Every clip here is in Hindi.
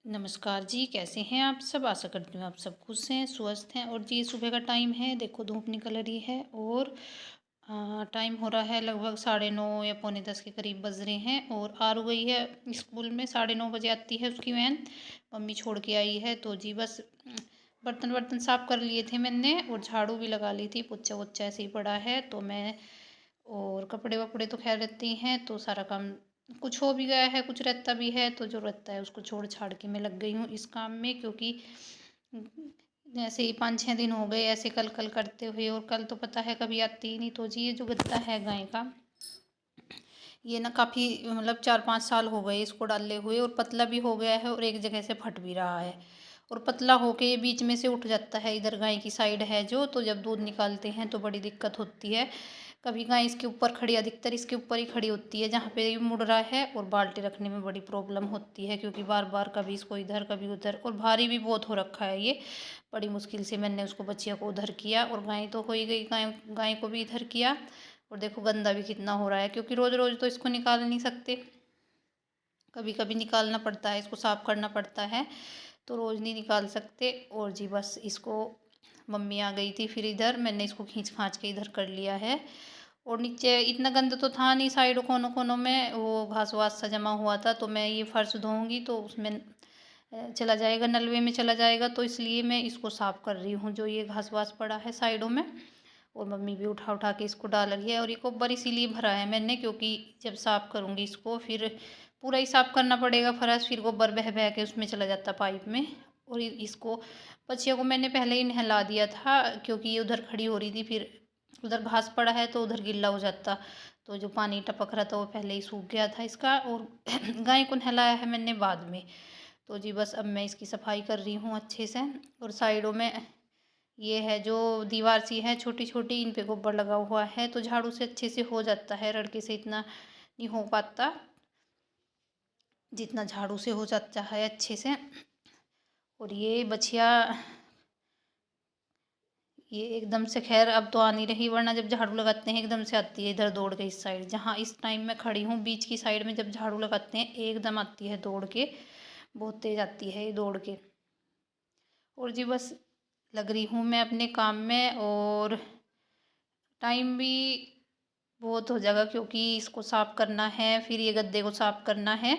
नमस्कार जी, कैसे हैं आप सब। आशा करती हूँ आप सब खुश हैं, स्वस्थ हैं। और जी सुबह का टाइम है, देखो धूप निकल रही है और टाइम हो रहा है लगभग 9:30 या पौने 10 के करीब बज रहे हैं। और आरू गई है स्कूल में, 9:30 बजे आती है उसकी वैन। मम्मी छोड़ के आई है तो जी बस बर्तन वर्तन साफ़ कर लिए थे मैंने और झाड़ू भी लगा ली थी। पोछा वोछा ऐसे ही पड़ा है तो मैं, और कपड़े वपड़े तो खैर रहते ही हैं तो सारा काम कुछ हो भी गया है, कुछ रहता भी है तो जो रहता है उसको छोड़ छाड़ के मैं लग गई हूँ इस काम में। क्योंकि ऐसे ही 5-6 दिन हो गए ऐसे कल कल करते हुए, और कल तो पता है कभी आती ही नहीं। तो जी ये जो गत्ता है गाय का, ये ना काफ़ी मतलब 4-5 साल हो गए इसको डाले हुए, और पतला भी हो गया है और एक जगह से फट भी रहा है। और पतला होके ये बीच में से उठ जाता है, इधर गाय की साइड है जो, तो जब दूध निकालते हैं तो बड़ी दिक्कत होती है। कभी गाय इसके ऊपर खड़ी, अधिकतर इसके ऊपर ही खड़ी होती है जहाँ पे ये मुड़ रहा है, और बाल्टी रखने में बड़ी प्रॉब्लम होती है क्योंकि बार बार कभी इसको इधर कभी उधर, और भारी भी बहुत हो रखा है ये। बड़ी मुश्किल से मैंने उसको बच्चिया को उधर किया, और गाय तो हो ही गई, गाय गाय को भी इधर किया। और देखो गंदा भी कितना हो रहा है क्योंकि रोज़ रोज़ तो इसको निकाल नहीं सकते, कभी कभी निकालना पड़ता है, इसको साफ़ करना पड़ता है, तो रोज़ नहीं निकाल सकते। और जी बस इसको, मम्मी आ गई थी फिर इधर मैंने इसको खींच खांच के इधर कर लिया है। और नीचे इतना गंद तो था नहीं, साइड कोनों कोनों में वो घास वास सा जमा हुआ था, तो मैं ये फर्श धोऊंगी तो उसमें चला जाएगा, नलवे में चला जाएगा, तो इसलिए मैं इसको साफ़ कर रही हूँ जो ये घास वास पड़ा है साइडों में। और मम्मी भी उठा उठा के इसको डाल रही है। और ये गोबर इसीलिए भरा है मैंने क्योंकि जब साफ़ करूँगी इसको फिर पूरा ही साफ़ करना पड़ेगा फर्श, फिर गोबर बह बह के उसमें चला जाता पाइप में। और इसको बच्चियों को मैंने पहले ही नहला दिया था क्योंकि ये उधर खड़ी हो रही थी, फिर उधर घास पड़ा है तो उधर गिल्ला हो जाता, तो जो पानी टपक रहा था वो पहले ही सूख गया था इसका। और गाय को नहलाया है मैंने बाद में। तो जी बस अब मैं इसकी सफाई कर रही हूँ अच्छे से। और साइडों में ये है जो दीवार सी है छोटी छोटी, इन पे गोबर लगा हुआ है तो झाड़ू से अच्छे से हो जाता है, रड़के से इतना नहीं हो पाता जितना झाड़ू से हो जाता है अच्छे से। और ये बछिया, ये एकदम से खैर अब तो आ नहीं रही, वरना जब झाड़ू लगाते हैं एकदम से आती है इधर दौड़ के इस साइड, जहाँ इस टाइम में खड़ी हूँ बीच की साइड में, जब झाड़ू लगाते हैं एकदम आती है दौड़ के, बहुत तेज आती है ये दौड़ के। और जी बस लग रही हूँ मैं अपने काम में, और टाइम भी बहुत हो जाएगा क्योंकि इसको साफ़ करना है, फिर ये गद्दे को साफ़ करना है,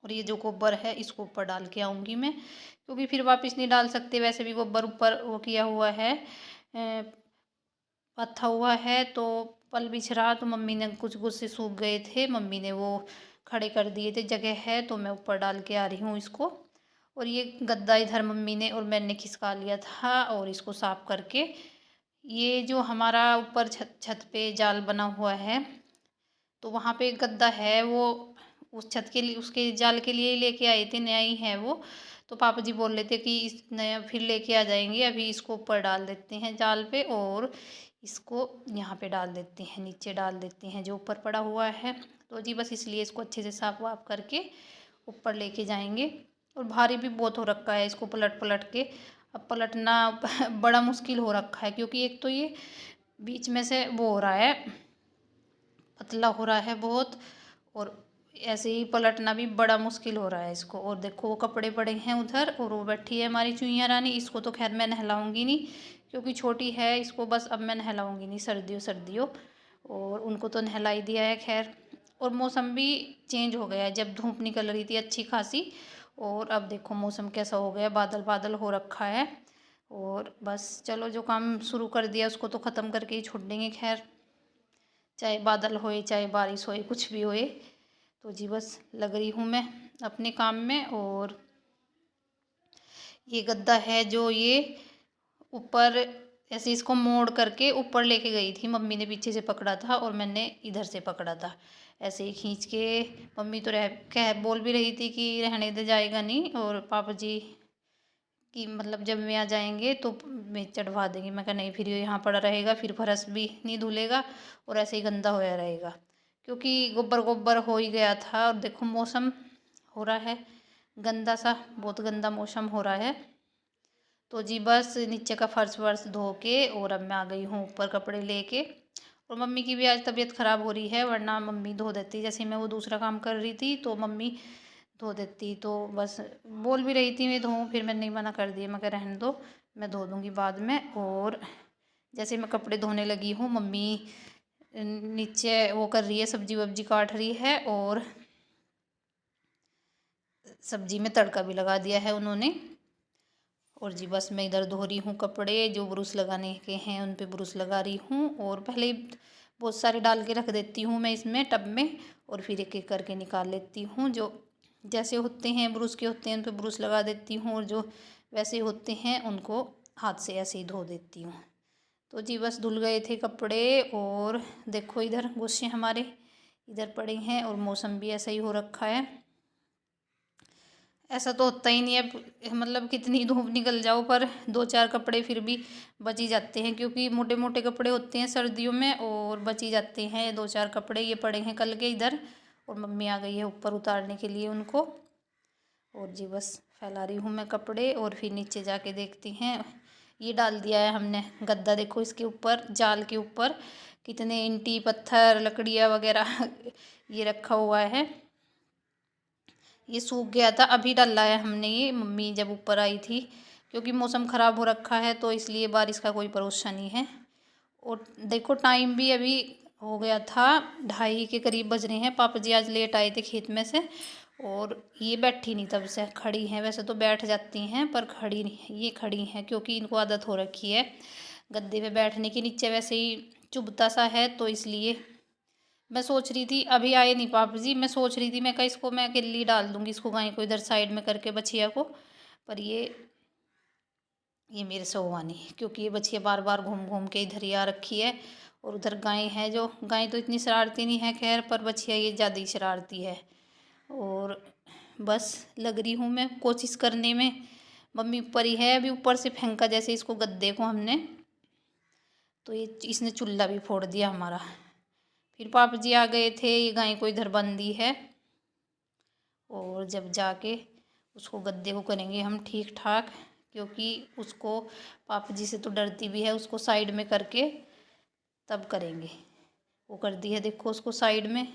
और ये जो गोबर है इसको ऊपर डाल के आऊँगी मैं क्योंकि फिर वापस नहीं डाल सकते, वैसे भी गोबर ऊपर वो किया हुआ है, पत्था हुआ है तो पल बिछ रहा, तो मम्मी ने कुछ गुस्से सूख गए थे, मम्मी ने वो खड़े कर दिए थे, जगह है तो मैं ऊपर डाल के आ रही हूँ इसको। और ये गद्दा इधर मम्मी ने और मैंने खिसका लिया था, और इसको साफ़ करके ये जो हमारा ऊपर छत छत पे जाल बना हुआ है तो वहाँ पे एक गद्दा है, वो उस छत के लिए उसके जाल के लिए लेके आए थे, नया ही है वो। तो पापा जी बोल रहे थे कि इस नया फिर लेके आ जाएंगे, अभी इसको ऊपर डाल देते हैं जाल पे, और इसको यहाँ पे डाल देते हैं, नीचे डाल देते हैं जो ऊपर पड़ा हुआ है। तो जी बस इसलिए इसको अच्छे से साफ वाफ करके ऊपर लेके जाएंगे। और भारी भी बहुत हो रखा है इसको पलट पलट के, अब पलटना बड़ा मुश्किल हो रखा है क्योंकि एक तो ये बीच में से वो हो रहा है, पतला हो रहा है बहुत, और ऐसे ही पलटना भी बड़ा मुश्किल हो रहा है इसको। और देखो वो कपड़े पड़े हैं उधर, और वो बैठी है हमारी चुईया रानी, इसको तो खैर मैं नहलाऊंगी नहीं क्योंकि छोटी है, इसको बस अब मैं नहलाऊंगी नहीं सर्दियों सर्दियों, और उनको तो नहला ही दिया है खैर। और मौसम भी चेंज हो गया है, जब धूप निकल रही थी अच्छी खासी, और अब देखो मौसम कैसा हो गया, बादल बादल हो रखा है। और बस चलो जो काम शुरू कर दिया उसको तो ख़त्म करके ही छोड़ देंगे खैर, चाहे बादल होए चाहे बारिश होए कुछ भी होए। तो जी बस लग रही हूँ मैं अपने काम में। और ये गद्दा है जो ये ऊपर ऐसे इसको मोड़ करके ऊपर लेके गई थी, मम्मी ने पीछे से पकड़ा था और मैंने इधर से पकड़ा था, ऐसे ही खींच के। मम्मी तो रह कह बोल भी रही थी कि रहने दे, जाएगा नहीं, और पापा जी कि मतलब जब मैं आ जाएंगे तो मैं चढ़वा देंगे। मैं कहा नहीं, फिर ये यहाँ पड़ा रहेगा, फिर फर्श भी नहीं धुलेगा और ऐसे ही गंदा होया रहेगा क्योंकि गोबर गोबर हो ही गया था। और देखो मौसम हो रहा है गंदा सा, बहुत गंदा मौसम हो रहा है। तो जी बस नीचे का फर्श वर्श धो के और अब मैं आ गई हूँ ऊपर कपड़े लेके। और मम्मी की भी आज तबीयत ख़राब हो रही है, वरना मम्मी धो देती, जैसे मैं वो दूसरा काम कर रही थी तो मम्मी धो देती तो बस बोल भी रही थी मैं धोऊँ, फिर मैंने नहीं मना कर दिया, मैं कहा रहने दो, मैं धो दूँगी बाद में। और जैसे मैं कपड़े धोने लगी हूँ, मम्मी नीचे वो कर रही है, सब्जी वब्जी काट रही है और सब्जी में तड़का भी लगा दिया है उन्होंने। और जी बस मैं इधर धो रही हूँ कपड़े, जो ब्रुश लगाने के हैं उन पे ब्रुश लगा रही हूँ। और पहले ही बहुत सारे डाल के रख देती हूँ मैं इसमें टब में, और फिर एक एक करके निकाल लेती हूँ। जो जैसे होते हैं ब्रुश के होते हैं उन पे ब्रुश लगा देती हूँ, और जो वैसे होते हैं उनको हाथ से ऐसे ही धो देती हूँ। तो जी बस धुल गए थे कपड़े, और देखो इधर गुस्से हमारे इधर पड़े हैं, और मौसम भी ऐसा ही हो रखा है। ऐसा तो होता ही नहीं है, मतलब कितनी धूप निकल जाओ पर दो चार कपड़े फिर भी बच ही जाते हैं, क्योंकि मोटे मोटे कपड़े होते हैं सर्दियों में, और बच ही जाते हैं दो चार कपड़े। ये पड़े हैं कल के इधर, और मम्मी आ गई है ऊपर उतारने के लिए उनको। और जी बस फैला रही हूँ मैं कपड़े, और फिर नीचे जाके देखती हैं। ये डाल दिया है हमने गद्दा, देखो इसके ऊपर जाल के ऊपर कितने ईंटी पत्थर लकड़ियाँ वगैरह ये रखा हुआ है। ये सूख गया था, अभी डाला है हमने ये, मम्मी जब ऊपर आई थी, क्योंकि मौसम ख़राब हो रखा है तो इसलिए बारिश का कोई भरोसा नहीं है। और देखो टाइम भी अभी हो गया था, 2:30 के करीब बज रहे हैं। पापा जी आज लेट आए थे खेत में से, और ये बैठी नहीं तब से, खड़ी हैं। वैसे तो बैठ जाती हैं पर खड़ी नहीं, ये खड़ी हैं क्योंकि इनको आदत हो रखी है गद्दे पे बैठने की। नीचे वैसे ही चुभता सा है तो इसलिए मैं सोच रही थी, अभी आए नहीं पापा जी, मैं सोच रही थी मैं कहा इसको मैं अकेली डाल दूंगी इसको, गाय को इधर साइड में करके बछिया को, पर ये मेरे से हुआ नहीं, क्योंकि ये बछिया बार बार घूम घूम के इधर ही आ रखी है। और उधर गाय है, जो गाय तो इतनी शरारती नहीं है खैर, पर बछिया ये ज़्यादा ही शरारती है। और बस लग रही हूँ मैं कोशिश करने में। मम्मी ऊपर ही है, अभी ऊपर से फेंका जैसे इसको गद्दे को हमने, तो ये इसने चूल्हा भी फोड़ दिया हमारा। फिर पापा जी आ गए थे, ये गाय को इधर बंदी है, और जब जाके उसको गद्दे को करेंगे हम ठीक ठाक, क्योंकि उसको पापा जी से तो डरती भी है, उसको साइड में करके तब करेंगे। वो कर दी है देखो उसको साइड में।